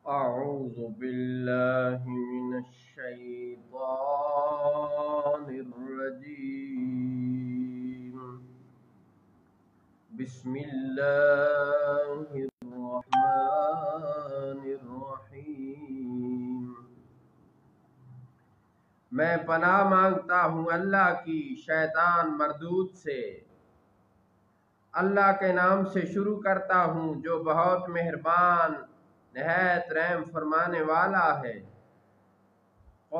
أعوذ بالله من الشيطان الرجيم. بسم الله الرحمن الرحيم. میں پناہ مانگتا ہوں اللہ کی شیطان مردود سے. اللہ کے نام سے شروع کرتا ہوں جو بہت مہربان نہایت رحم فرمانے والا ہے. قاف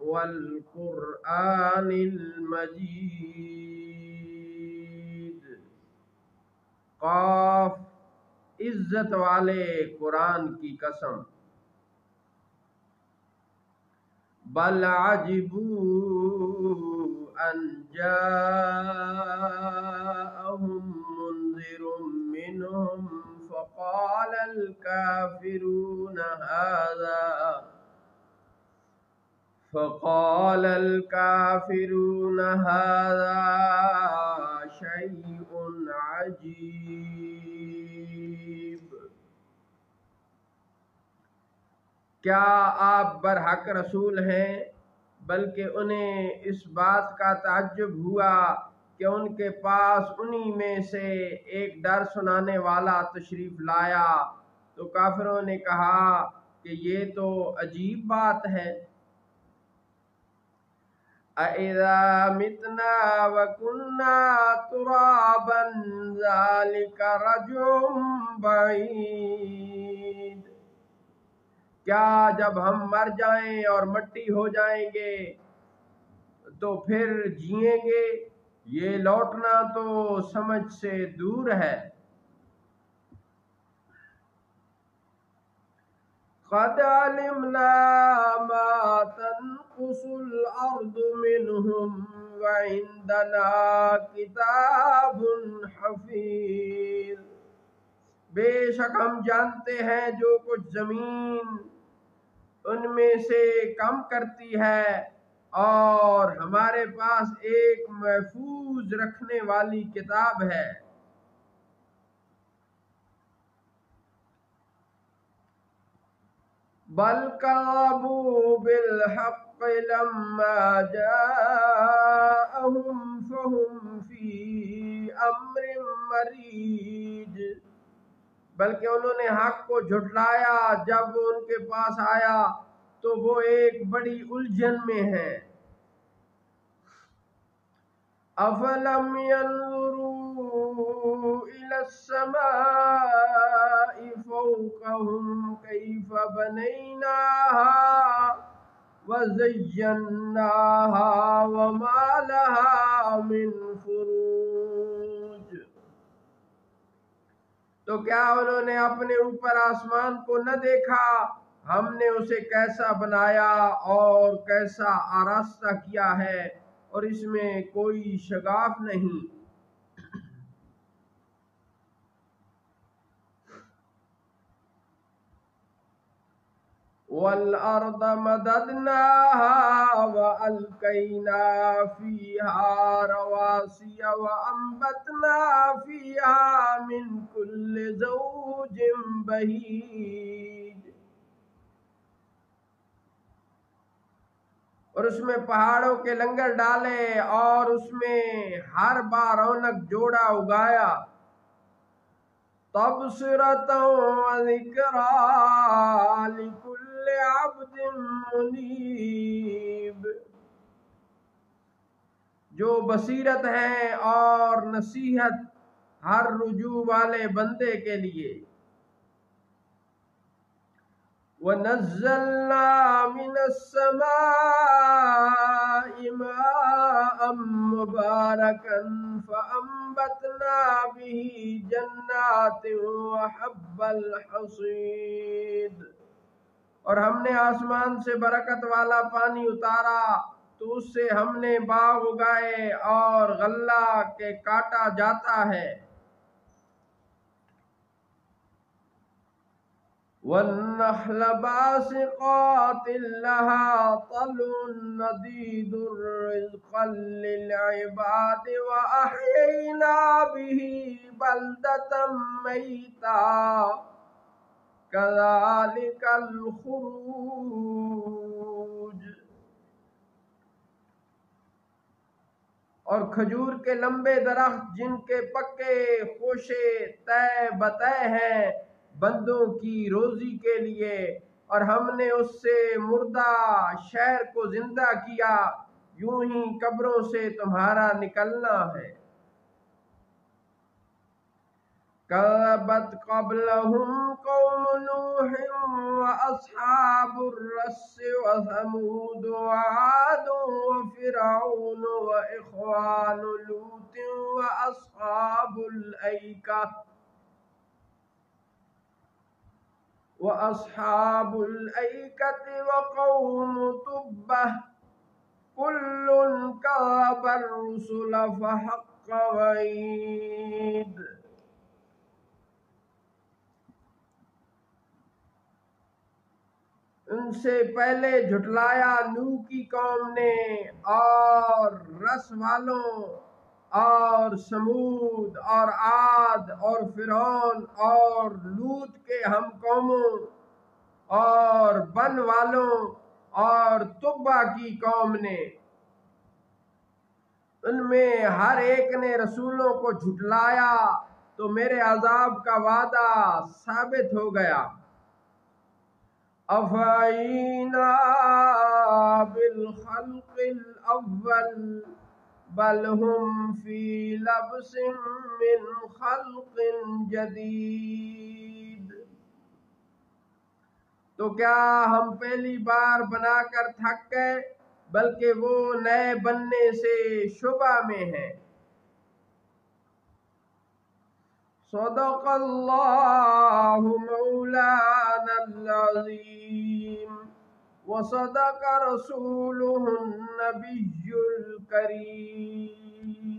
والقرآن المجید. قاف عزت والے قرآن کی قسم. بل عجبوا ان جاءهم منذر منهم فقال الكافرون هذا شيء عجيب. کیا آپ برحق رسول ہیں؟ بلکہ انہیں اس بات کا تعجب ہوا کہ ان کے پاس انہی میں سے ایک ڈر سنانے والا تشریف لایا. تو کافروں نے کہا کہ یہ تو عجیب بات ہے. اَإِذَا مِتْنَا وَكُنَّا تُرَابًا ذَلِكَ رَجْعٌ بَعِيدٌ. کیا جب ہم مر جائیں اور مٹی ہو جائیں گے تو پھر جئیں گے؟ یہ لوٹنا تو سمجھ سے دور ہے. قَدْ عَلِمْنَا مَا تَنْقُصُ الْأَرْضُ مِنْهُمْ وَعِنْدَنَا كِتَابٌ حَفِيظٌ. بے شک ہم جانتے ہیں جو کچھ زمین ان میں سے کم کرتی ہے، اور ہمارے پاس ایک محفوظ رکھنے والی کتاب ہے. بل كذبوا بالحق لما جاءهم فهم في امر مريج. بلکہ انہوں نے حق کو جھٹلایا جب وہ ان کے پاس آیا تو وہ ایک بڑی الجھن میں ہیں. افلم ينظروا الى السماء فوقهم كيف بنيناها وزيناها وما لها من فروج. تو کیا انہوں نے اپنے اوپر آسمان کو نہ دیکھا؟ ہم نے اسے کیسا بنایا اور کیسا آراستہ کیا ہے، اور اس میں کوئی شگاف نہیں. وَالْأَرْضَ مَدَدْنَاهَا وَأَلْقَيْنَا فِيهَا رَوَاسِيَ وَأَنبَتْنَا فِيهَا مِنْ كُلِّ زَوْجٍ بَهِيجٍ. اور اس میں پہاڑوں کے لنگر ڈالے اور اس میں ہر بار رونق جوڑا اگایا. تَبْصِرَةً وَذِكْرَىٰ لِكُلِّ عَبْدٍ مُنِیبٍ. جو بصیرت ہے اور نصیحت ہر رجوع والے بندے کے لیے. وَنَزَّلْنَا مِنَ السَّمَاءِ مَاءً مُبَارَكًا فَأَنبَتْنَا بِهِ جَنَّاتٍ وَحَبَّ الْحَصِيدِ. اور ہم نے آسمان سے برکت والا پانی اتارا تو اس سے ہم نے باغ اگائے اور غلہ کے کاٹا جاتا ہے. والنخل باسقات لها طلع نضيد رزقا للعباد وأحيينا به بلدة ميتا كذلك الخروج۔ اور کھجور کے لمبے درخت جن کے پکے خوشے طے بطے ہیں بندوں کی روزی کے لیے، اور ہم نے اس سے مردہ شہر کو زندہ کیا، یوں ہی قبروں سے تمہارا نکلنا ہے۔ كذبت قبلهم قوم نوح وأصحاب الرس وثمود وعاد وفرعون وإخوان لوط وأصحاب الأيكة وقوم تبة كل كذب الرسل فحق وعيد۔ ان سے پہلے جھٹلایا نوح کی قوم نے، اور رس والوں اور سمود اور عاد اور فرعون اور لوط کے ہم قوموں اور بن والوں اور تبع کی قوم نے۔ ان میں ہر ایک نے رسولوں کو جھٹلایا تو میرے عذاب کا وعدہ ثابت ہو گیا۔ افعینا بالخلق الاول بل هم فی لبس من خلق جدید۔ تو کیا ہم پہلی بار بنا کر تھک گئے، بلکہ وہ نئے بننے سے شبہ میں ہیں۔ صدق اللہ مولانا العظیم وصدق رسولہ النبی الکریم۔